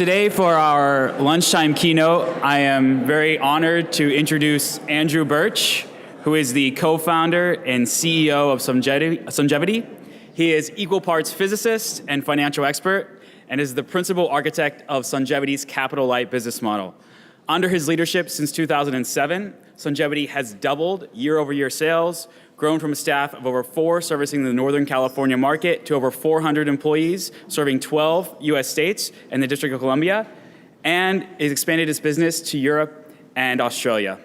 Today for our lunchtime keynote, I am very honored to introduce Andrew Birch, who is the co-founder and CEO of Sungevity. He is equal parts physicist and financial expert, and is the principal architect of Sungevity's capital-light business model. Under his leadership since 2007, Sungevity has doubled year-over-year sales, grown from a staff of over 4 servicing the Northern California market to over 400 employees serving 12 US states and the District of Columbia, and has expanded its business to Europe and Australia.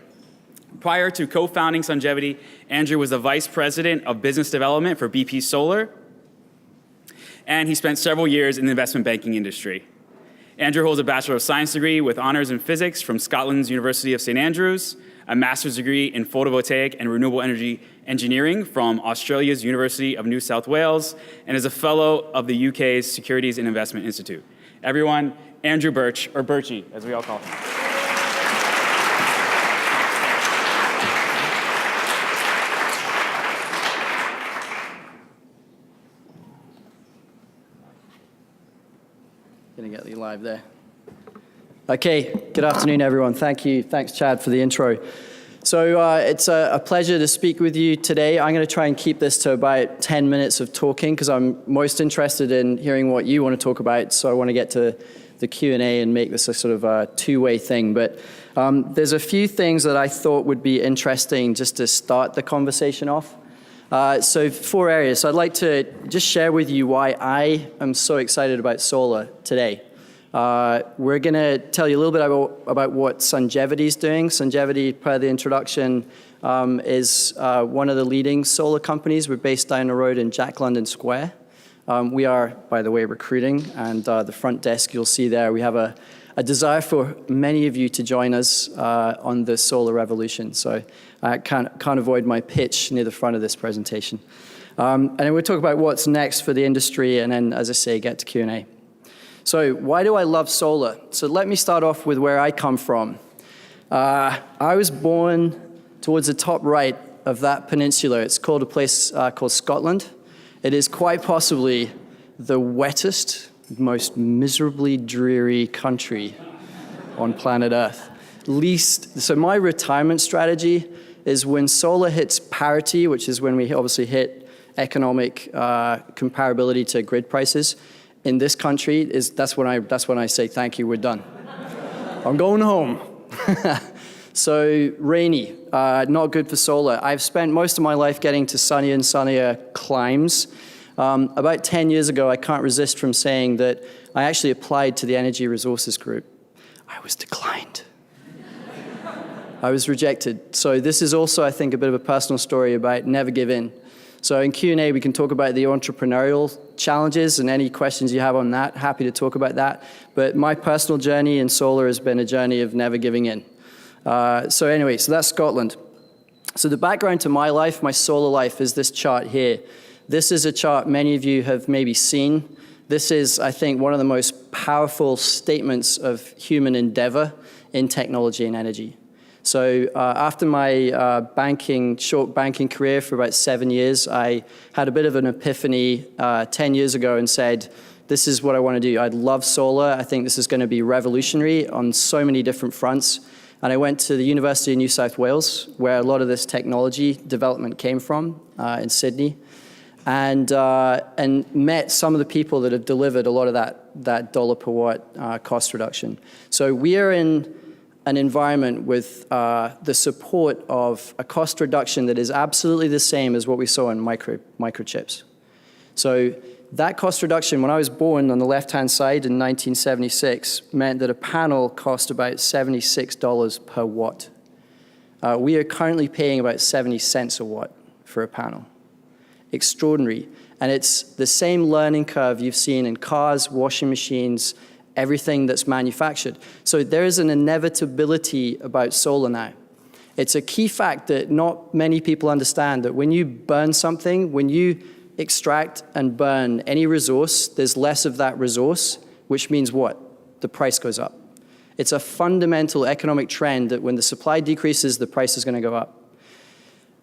Prior to co-founding Sungevity, Andrew was the Vice President of Business Development for BP Solar, and he spent several years in the investment banking industry. Andrew holds a Bachelor of Science degree with honors in physics from Scotland's University of St Andrews, a master's degree in photovoltaic and renewable energy engineering from Australia's University of New South Wales, and is a fellow of the UK's Securities and Investment Institute. Everyone, Andrew Birch, or Birchie, as we all call him. Gonna get you live there. Okay, good afternoon, everyone. Thank you. Thanks, Chad, for the intro. So it's a pleasure to speak with you today. I'm going to try and keep this to about 10 minutes of talking because I'm most interested in hearing what you want to talk about. So I want to get to the Q&A and make this a sort of a two-way thing. But there's a few things that I thought would be interesting just to start the conversation off. So 4 areas. So I'd like to just share with you why I am so excited about solar today. We're going to tell you a little bit about what Sungevity is doing. Sungevity, per the introduction, is one of the leading solar companies. We're based down the road in Jack London Square. We are, by the way, recruiting, and the front desk you'll see there, we have a desire for many of you to join us on the solar revolution. So I can't avoid my pitch near the front of this presentation. And then we'll talk about what's next for the industry, and then, as I say, get to Q&A. So why do I love solar? So let me start off with where I come from. I was born towards the top right of that peninsula. It's called a place called Scotland. It is quite possibly the wettest, most miserably dreary country on planet Earth. So my retirement strategy is when solar hits parity, which is when we obviously hit economic comparability to grid prices, in this country, that's when I say, thank you, we're done. I'm going home. So rainy, not good for solar. I've spent most of my life getting to sunnier and sunnier climes. About 10 years ago, I can't resist from saying that I actually applied to the Energy Resources Group. I was declined. I was rejected. So this is also, I think, a bit of a personal story about never give in. So in Q&A, we can talk about the entrepreneurial challenges and any questions you have on that. Happy to talk about that. But my personal journey in solar has been a journey of never giving in. So anyway, so that's Scotland. So the background to my life, my solar life, is this chart here. This is a chart many of you have maybe seen. This is, I think, one of the most powerful statements of human endeavor in technology and energy. So after my short banking career for about 7 years, I had a bit of an epiphany 10 years ago and said, this is what I want to do. I love solar. I think this is going to be revolutionary on so many different fronts. And I went to the University of New South Wales, where a lot of this technology development came from, in Sydney, and met some of the people that have delivered a lot of that dollar per watt cost reduction. So we are in an environment with the support of a cost reduction that is absolutely the same as what we saw in microchips. So that cost reduction, when I was born on the left-hand side in 1976, meant that a panel cost about $76 per watt. We are currently paying about 70 cents a watt for a panel. Extraordinary. And it's the same learning curve you've seen in cars, washing machines, everything that's manufactured. So there is an inevitability about solar now. It's a key fact that not many people understand, that when you burn something, when you extract and burn any resource, there's less of that resource, which means what? The price goes up. It's a fundamental economic trend that when the supply decreases, the price is going to go up.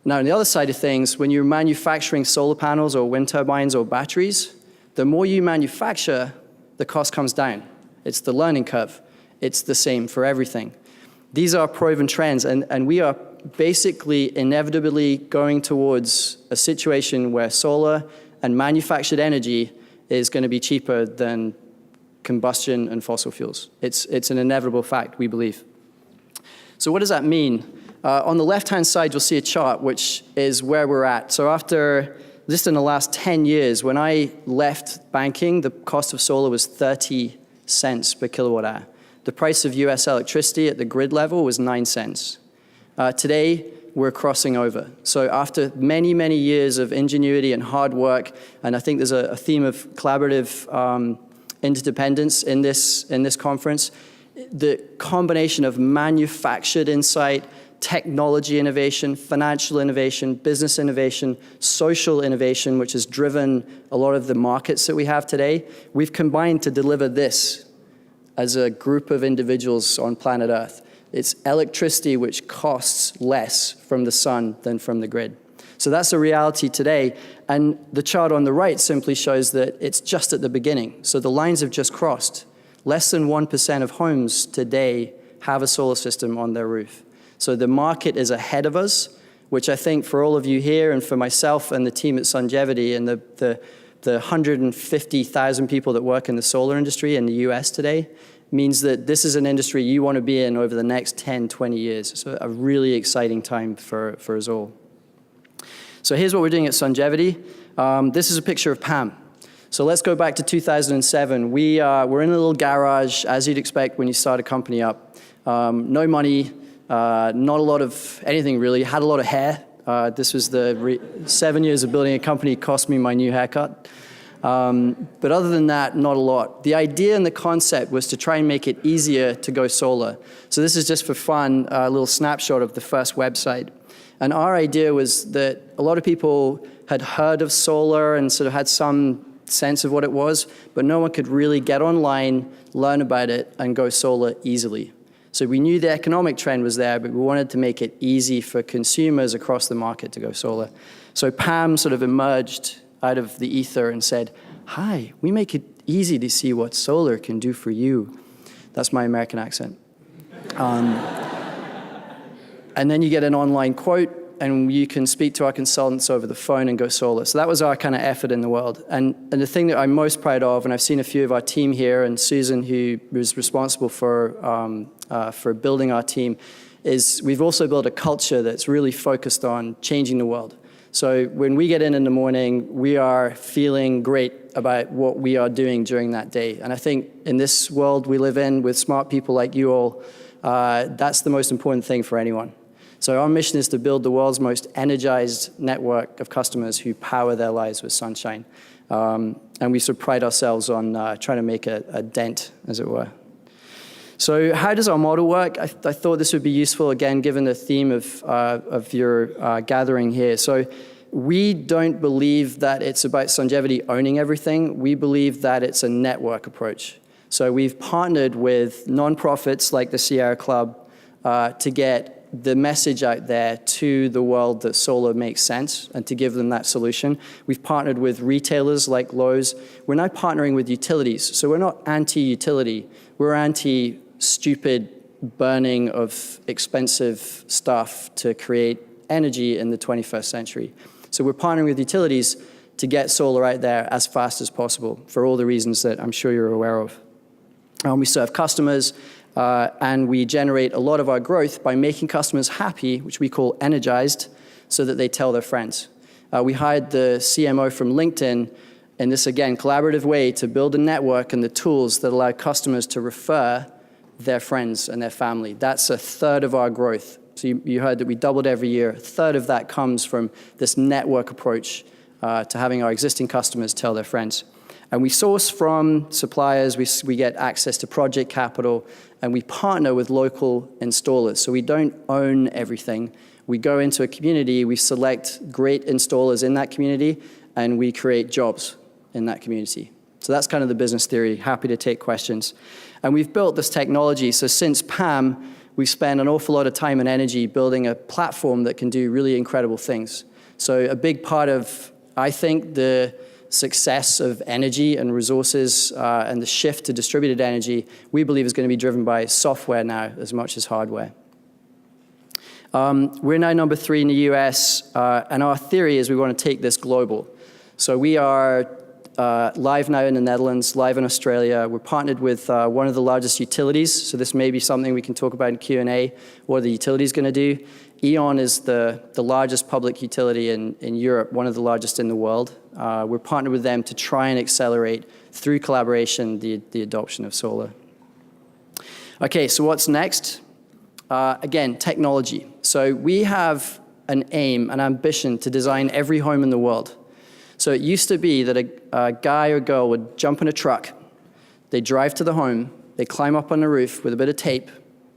Now, on the other side of things, when you're manufacturing solar panels or wind turbines or batteries, the more you manufacture, the cost comes down. It's the learning curve. It's the same for everything. These are proven trends, and we are basically inevitably going towards a situation where solar and manufactured energy is going to be cheaper than combustion and fossil fuels. It's an inevitable fact, we believe. So what does that mean? On the left-hand side, you'll see a chart, which is where we're at. So after, just in the last 10 years, when I left banking, the cost of solar was 30 cents per kilowatt hour. The price of US electricity at the grid level was 9 cents. Today, we're crossing over. So after many, many years of ingenuity and hard work, and I think there's a theme of collaborative interdependence in this conference, the combination of manufactured insight, technology innovation, financial innovation, business innovation, social innovation, which has driven a lot of the markets that we have today, we've combined to deliver this as a group of individuals on planet Earth. It's electricity which costs less from the sun than from the grid. So that's a reality today. And the chart on the right simply shows that it's just at the beginning. So the lines have just crossed. Less than 1% of homes today have a solar system on their roof. So the market is ahead of us, which I think for all of you here and for myself and the team at Sungevity and the 150,000 people that work in the solar industry in the US today means that this is an industry you want to be in over the next 10, 20 years. So a really exciting time for us all. So here's what we're doing at Sungevity. This is a picture of Pam. So let's go back to 2007. We're in a little garage, as you'd expect when you start a company up. No money, not a lot of anything really. Had a lot of hair. This was 7 years of building a company cost me my new haircut. But other than that, not a lot. The idea and the concept was to try and make it easier to go solar. So this is just for fun, a little snapshot of the first website. And our idea was that a lot of people had heard of solar and sort of had some sense of what it was, but no one could really get online, learn about it, and go solar easily. So we knew the economic trend was there, but we wanted to make it easy for consumers across the market to go solar. So Pam sort of emerged out of the ether and said, "Hi, we make it easy to see what solar can do for you." That's my American accent. And then you get an online quote, and you can speak to our consultants over the phone and go solar. So that was our kind of effort in the world. And the thing that I'm most proud of, and I've seen a few of our team here, and Susan, who was responsible for building our team, is we've also built a culture that's really focused on changing the world. So when we get in the morning, we are feeling great about what we are doing during that day. And I think in this world we live in with smart people like you all, that's the most important thing for anyone. So our mission is to build the world's most energized network of customers who power their lives with sunshine. And we sort of pride ourselves on trying to make a dent, as it were. So how does our model work? I thought this would be useful, again, given the theme of your gathering here. So we don't believe that it's about Sungevity owning everything. We believe that it's a network approach. So we've partnered with nonprofits like the Sierra Club to get the message out there to the world that solar makes sense and to give them that solution. We've partnered with retailers like Lowe's. We're now partnering with utilities. So we're not anti-utility. We're anti-stupid burning of expensive stuff to create energy in the 21st century. So we're partnering with utilities to get solar out there as fast as possible for all the reasons that I'm sure you're aware of. We serve customers, and we generate a lot of our growth by making customers happy, which we call energized, so that they tell their friends. We hired the CMO from LinkedIn in this, again, collaborative way to build a network and the tools that allow customers to refer their friends and their family. That's a third of our growth. So you heard that we doubled every year. A third of that comes from this network approach to having our existing customers tell their friends. And we source from suppliers, we get access to project capital, and we partner with local installers. So we don't own everything. We go into a community, we select great installers in that community, and we create jobs in that community. So that's kind of the business theory. Happy to take questions. And we've built this technology. So since PAM, we've spent an awful lot of time and energy building a platform that can do really incredible things. So a big part of, I think, the success of energy and resources and the shift to distributed energy, we believe is going to be driven by software now as much as hardware. We're now number 3 in the US, and our theory is we want to take this global. So we are live now in the Netherlands, live in Australia. We're partnered with one of the largest utilities, so this may be something we can talk about in Q&A. What are the utilities going to do? E.ON is the largest public utility in Europe, one of the largest in the world. We're partnered with them to try and accelerate, through collaboration, the adoption of solar. Okay, so what's next? Again, technology. So we have an aim, an ambition to design every home in the world. So it used to be that a guy or girl would jump in a truck, they'd drive to the home, they'd climb up on the roof with a bit of tape,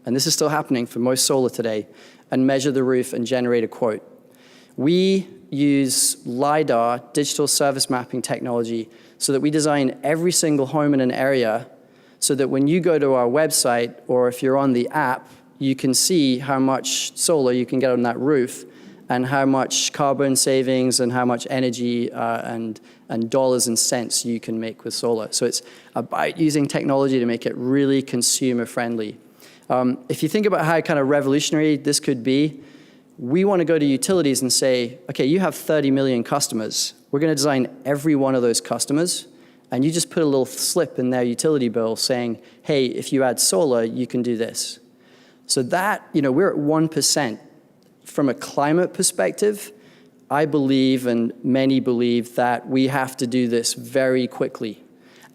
and this is still happening for most solar today, and measure the roof and generate a quote. We use LiDAR, digital service mapping technology, so that we design every single home in an area so that when you go to our website, or if you're on the app, you can see how much solar you can get on that roof, and how much carbon savings and how much energy and dollars and cents you can make with solar. So it's about using technology to make it really consumer friendly. If you think about how kind of revolutionary this could be, we want to go to utilities and say, okay, you have 30 million customers. We're going to design every one of those customers, and you just put a little slip in their utility bill saying, hey, if you add solar, you can do this. So that, we're at 1%. From a climate perspective, I believe, and many believe, that we have to do this very quickly.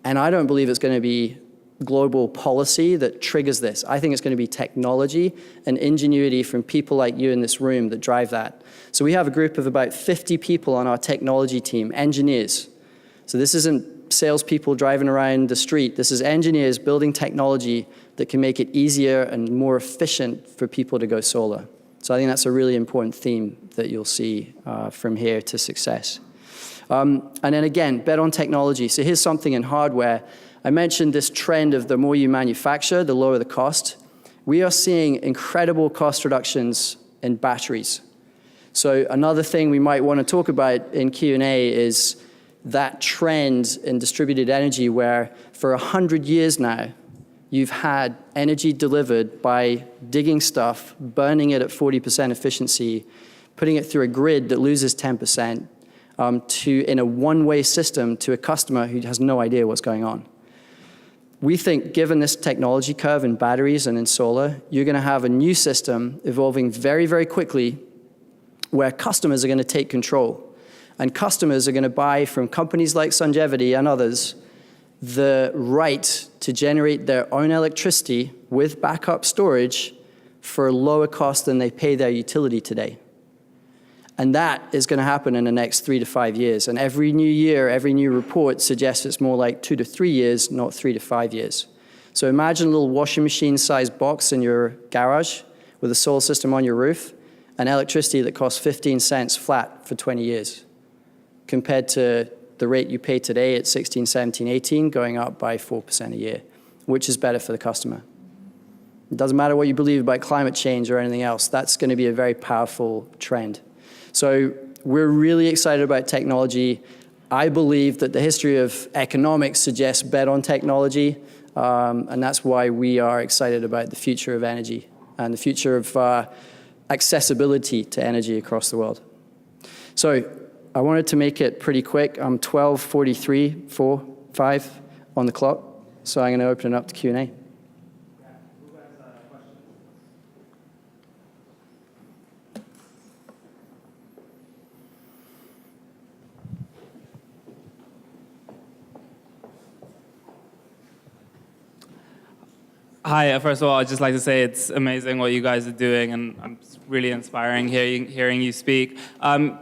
And I don't believe it's going to be global policy that triggers this. I think it's going to be technology and ingenuity from people like you in this room that drive that. So we have a group of about 50 people on our technology team, engineers. So this isn't salespeople driving around the street. This is engineers building technology that can make it easier and more efficient for people to go solar. So I think that's a really important theme that you'll see from here to success. And then again, bet on technology. So here's something in hardware. I mentioned this trend of the more you manufacture, the lower the cost. We are seeing incredible cost reductions in batteries. So another thing we might want to talk about in Q&A is that trend in distributed energy where for 100 years now, you've had energy delivered by digging stuff, burning it at 40% efficiency, putting it through a grid that loses 10%, in a one-way system to a customer who has no idea what's going on. We think, given this technology curve in batteries and in solar, you're going to have a new system evolving very, very quickly where customers are going to take control. And customers are going to buy from companies like Sungevity and others the right to generate their own electricity with backup storage for a lower cost than they pay their utility today. And that is going to happen in the next 3 to 5 years. And every new year, every new report suggests it's more like 2 to 3 years, not 3 to 5 years. So imagine a little washing machine-sized box in your garage with a solar system on your roof and electricity that costs 15 cents flat for 20 years, compared to the rate you pay today at 16, 17, 18, going up by 4% a year, which is better for the customer. It doesn't matter what you believe about climate change or anything else. That's going to be a very powerful trend. So we're really excited about technology. I believe that the history of economics suggests bet on technology, and that's why we are excited about the future of energy and the future of accessibility to energy across the world. So I wanted to make it pretty quick. I'm 12:43, 4, 5 on the clock, so I'm going to open it up to Q&A. Hi, first of all, I'd just like to say it's amazing what you guys are doing, and it's really inspiring hearing you speak.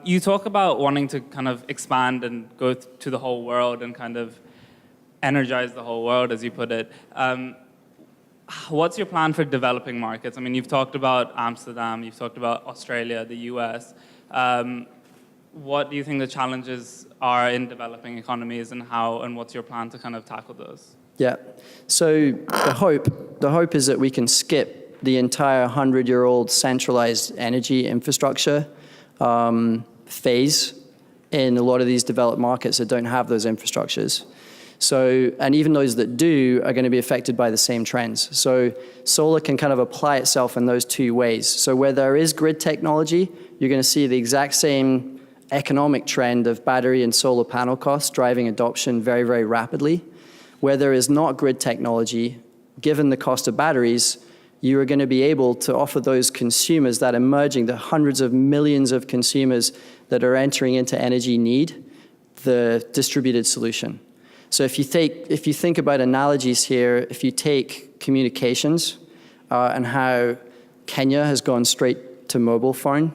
You talk about wanting to kind of expand and go to the whole world and kind of energize the whole world, as you put it. What's your plan for developing markets? I mean, you've talked about Amsterdam, you've talked about Australia, the US. What do you think the challenges are in developing economies, and what's your plan to kind of tackle those? Yeah, so the hope is that we can skip the entire 100-year-old centralized energy infrastructure phase in a lot of these developed markets that don't have those infrastructures. So, and even those that do are going to be affected by the same trends. So solar can kind of apply itself in those two ways. So where there is grid technology, you're going to see the exact same economic trend of battery and solar panel costs driving adoption very, very rapidly. Where there is not grid technology, given the cost of batteries, you are going to be able to offer those consumers, that emerging, the hundreds of millions of consumers that are entering into energy need, the distributed solution. So if you think about analogies here, if you take communications and how Kenya has gone straight to mobile phone,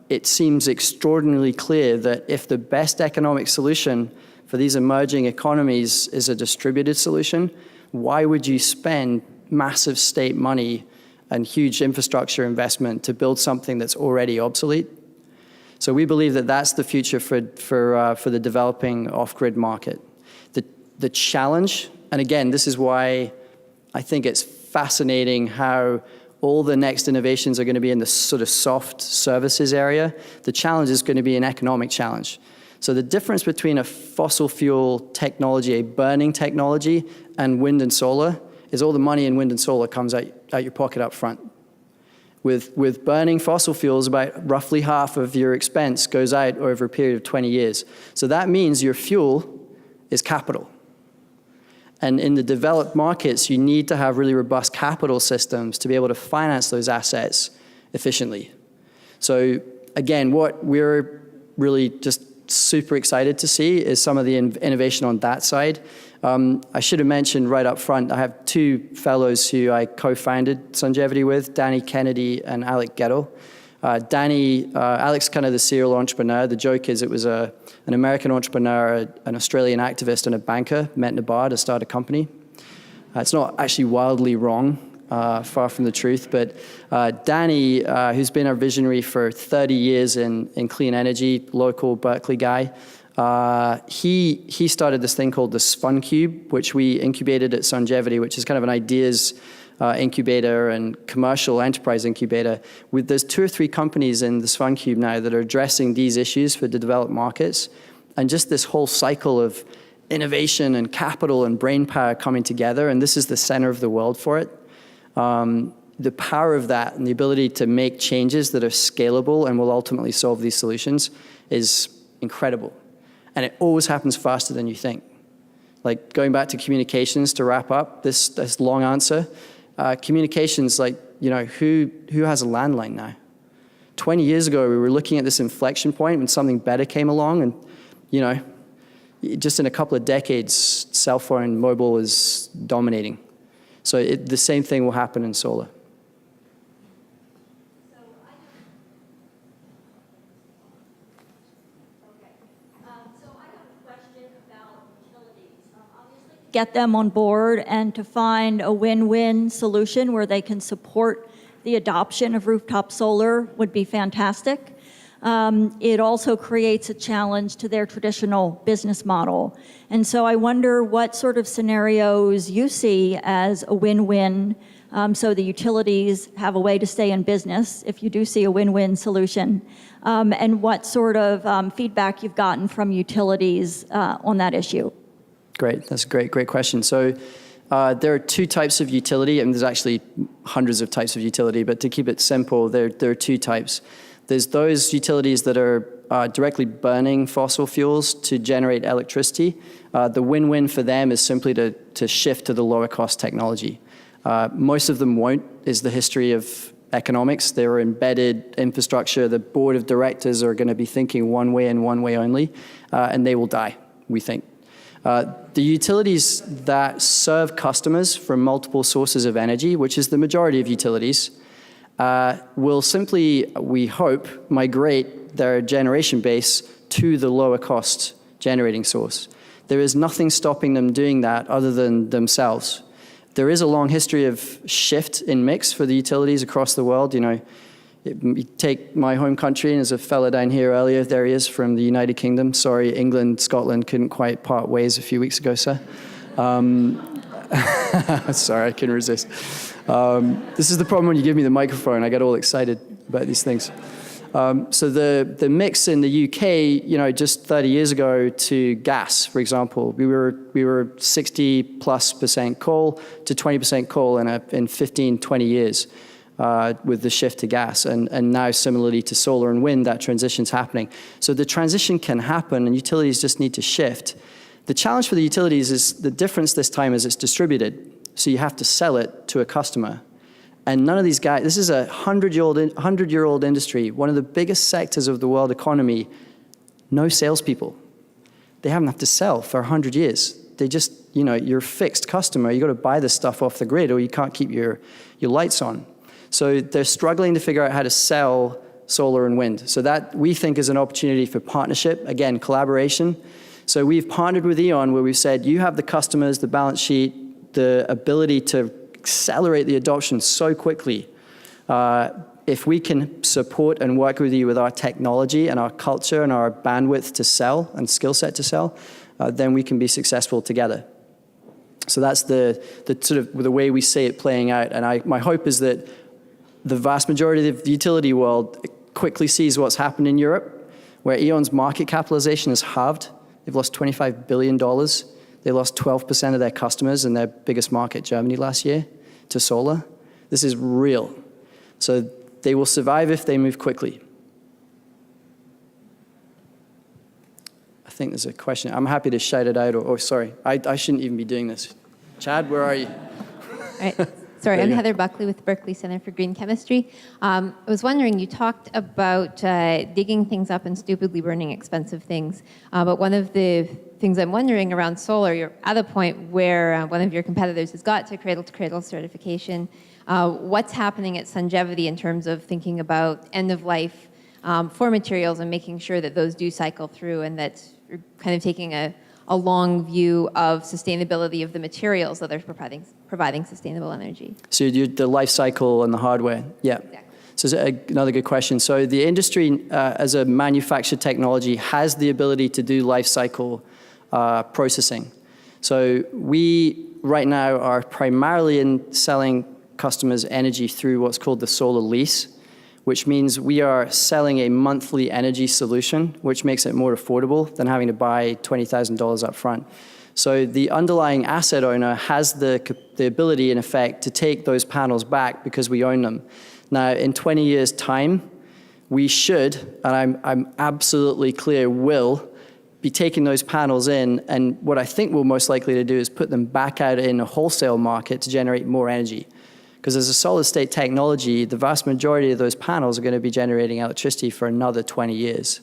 it seems extraordinarily clear that if the best economic solution for these emerging economies is a distributed solution, why would you spend massive state money and huge infrastructure investment to build something that's already obsolete? So we believe that that's the future for the developing off-grid market. The challenge, and again, this is why I think it's fascinating how all the next innovations are going to be in the sort of soft services area. The challenge is going to be an economic challenge. So the difference between a fossil fuel technology, a burning technology, and wind and solar is all the money in wind and solar comes out your pocket up front. With burning fossil fuels, about roughly half of your expense goes out over a period of 20 years. So that means your fuel is capital. And in the developed markets, you need to have really robust capital systems to be able to finance those assets efficiently. So again, what we're really just super excited to see is some of the innovation on that side. I should have mentioned right up front, I have two fellows who I co-founded Sungevity with, Danny Kennedy and Alec Gettle. Alec's kind of the serial entrepreneur. The joke is it was an American entrepreneur, an Australian activist, and a banker met in a bar to start a company. It's not actually wildly wrong, far from the truth, but Danny, who's been our visionary for 30 years in clean energy, local Berkeley guy, he started this thing called the Spun Cube, which we incubated at Sungevity, which is kind of an ideas incubator and commercial enterprise incubator. There's 2 or 3 companies in the Spun Cube now that are addressing these issues for the developed markets, and just this whole cycle of innovation and capital and brain power coming together, and this is the center of the world for it. The power of that and the ability to make changes that are scalable and will ultimately solve these solutions is incredible. And it always happens faster than you think. Like going back to communications to wrap up this long answer, communications, like, you know, who has a landline now? 20 years ago, we were looking at this inflection point when something better came along, and, you know, just in a couple of decades, cell phone, mobile is dominating. So the same thing will happen in solar. Get them on board and to find a win-win solution where they can support the adoption of rooftop solar would be fantastic. It also creates a challenge to their traditional business model. And so I wonder what sort of scenarios you see as a win-win, so the utilities have a way to stay in business if you do see a win-win solution, and what sort of feedback you've gotten from utilities on that issue. Great, that's a great question. So there are 2 types of utility, and there's actually hundreds of types of utility, but to keep it simple, there are 2 types. There's those utilities that are directly burning fossil fuels to generate electricity. The win-win for them is simply to shift to the lower cost technology. Most of them won't, is the history of economics. They're embedded infrastructure. The board of directors are going to be thinking one way and one way only, and they will die, we think. The utilities that serve customers from multiple sources of energy, which is the majority of utilities, will simply, we hope, migrate their generation base to the lower cost generating source. There is nothing stopping them doing that other than themselves. There is a long history of shift in mix for the utilities across the world. You know, you take my home country, and there's a fella down here earlier, there he is from the United Kingdom. Sorry, England, Scotland couldn't quite part ways a few weeks ago, sir. Sorry, I couldn't resist. This is the problem when you give me the microphone. I get all excited about these things. So the mix in the UK, just 30 years ago to gas, for example, we were 60+% coal to 20% coal in 15, 20 years with the shift to gas. And now similarly to solar and wind, that transition's happening. So the transition can happen and utilities just need to shift. The challenge for the utilities is the difference this time is it's distributed. So you have to sell it to a customer. And none of these guys, this is a 100-year-old industry, one of the biggest sectors of the world economy, no salespeople. They haven't had to sell for 100 years. They just, you're a fixed customer. You got to buy this stuff off the grid or you can't keep your lights on. So they're struggling to figure out how to sell solar and wind. So that we think is an opportunity for partnership, again, collaboration. So we've partnered with E.ON where we've said, you have the customers, the balance sheet, the ability to accelerate the adoption so quickly. If we can support and work with you with our technology and our culture and our bandwidth to sell and skill set to sell, then we can be successful together. So that's the sort of the way we see it playing out. And my hope is that the vast majority of the utility world quickly sees what's happened in Europe, where E.ON's market capitalization is halved. They've lost $25 billion. They lost 12% of their customers in their biggest market, Germany, last year, to solar. This is real. So they will survive if they move quickly. I think there's a question. I'm happy to shout it out. Sorry, I shouldn't even be doing this. Chad, where are you? All right. Sorry, I'm Heather Buckley with Berkeley Center for Green Chemistry. I was wondering, you talked about digging things up and stupidly burning expensive things. But one of the things I'm wondering around solar, you're at a point where one of your competitors has got to cradle-to-cradle certification. What's happening at Sungevity in terms of thinking about end of life for materials and making sure that those do cycle through and that you're kind of taking a long view of sustainability of the materials that are providing sustainable energy? So the life cycle and the hardware, yeah. Exactly. So another good question. So the industry, as a manufactured technology, has the ability to do life cycle processing. So we, right now, are primarily in selling customers energy through what's called the solar lease, which means we are selling a monthly energy solution, which makes it more affordable than having to buy $20,000 up front. So the underlying asset owner has the ability, in effect, to take those panels back because we own them. Now, in 20 years' time, we should, and I'm absolutely clear, will be taking those panels in, and what I think we're most likely to do is put them back out in a wholesale market to generate more energy. Because as a solid-state technology, the vast majority of those panels are going to be generating electricity for another 20 years.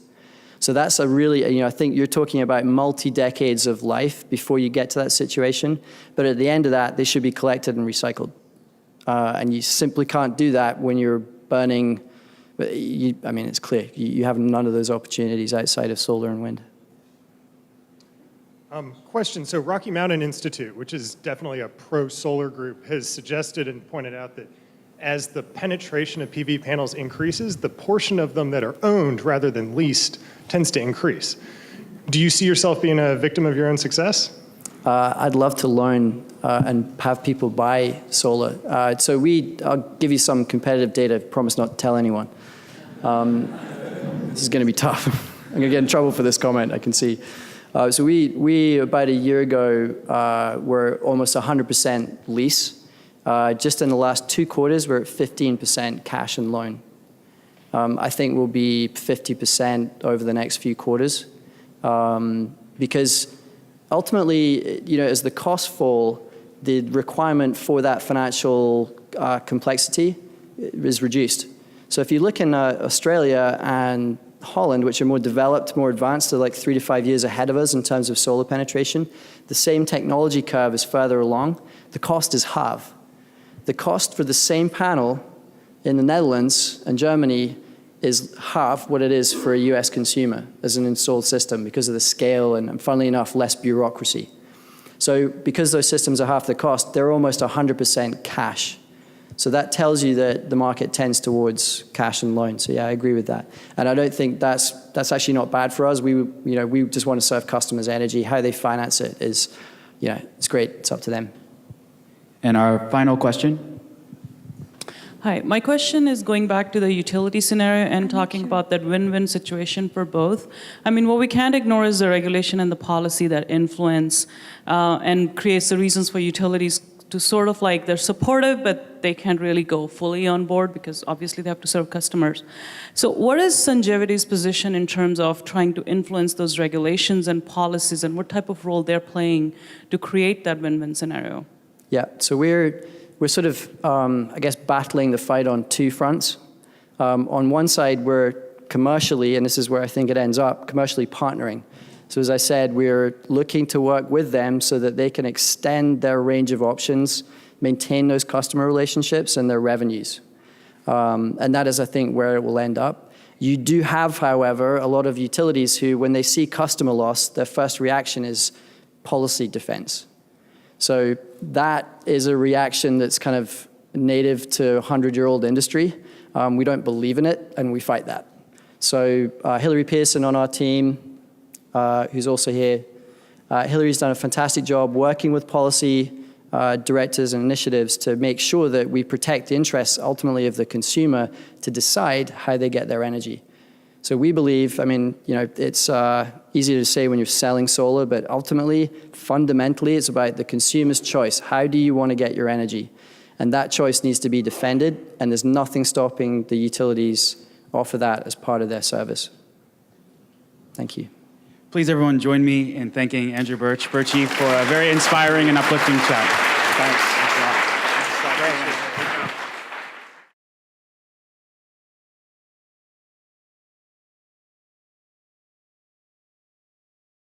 So that's a really, I think you're talking about multi-decades of life before you get to that situation. But at the end of that, they should be collected and recycled. And you simply can't do that when you're burning. It's clear. You have none of those opportunities outside of solar and wind. Question. So Rocky Mountain Institute, which is definitely a pro-solar group, has suggested and pointed out that as the penetration of PV panels increases, the portion of them that are owned rather than leased tends to increase. Do you see yourself being a victim of your own success? I'd love to learn and have people buy solar. I'll give you some competitive data, promise not to tell anyone. This is going to be tough. I'm going to get in trouble for this comment, I can see. So we about a year ago, were almost 100% lease. Just in the last 2 quarters, we're at 15% cash and loan. I think we'll be 50% over the next few quarters. Because ultimately, as the costs fall, the requirement for that financial complexity is reduced. So if you look in Australia and Holland, which are more developed, more advanced, they're like 3 to 5 years ahead of us in terms of solar penetration. The same technology curve is further along. The cost is half. The cost for the same panel in the Netherlands and Germany is half what it is for a US consumer as an installed system because of the scale and, funnily enough, less bureaucracy. So because those systems are half the cost, they're almost 100% cash. So that tells you that the market tends towards cash and loan. So yeah, I agree with that. And I don't think that's actually not bad for us. We just want to serve customers energy. How they finance it is, it's great. It's up to them. And our final question. Hi, my question is going back to the utility scenario and talking about that win-win situation for both. I mean, what we can't ignore is the regulation and the policy that influence and creates the reasons for utilities to sort of like, they're supportive, but they can't really go fully on board because obviously they have to serve customers. So what is Songevity's position in terms of trying to influence those regulations and policies, and what type of role they're playing to create that win-win scenario? Yeah, so we're sort of, I guess, battling the fight on two fronts. On one side, we're commercially, and this is where I think it ends up, commercially partnering. So as I said, we're looking to work with them so that they can extend their range of options, maintain those customer relationships and their revenues. And that is, I think, where it will end up. You do have, however, a lot of utilities who, when they see customer loss, their first reaction is policy defense. So that is a reaction that's kind of native to a 100-year-old industry. We don't believe in it, and we fight that. So Hillary Pearson on our team, who's also here, Hillary's done a fantastic job working with policy directors and initiatives to make sure that we protect the interests ultimately of the consumer to decide how they get their energy. So we believe, I mean, you know, it's easier to say when you're selling solar, but ultimately, fundamentally, it's about the consumer's choice. How do you want to get your energy? And that choice needs to be defended, and there's nothing stopping the utilities offer that as part of their service. Thank you. Please, everyone, join me in thanking Andrew Birchie for a very inspiring and uplifting chat. Thanks.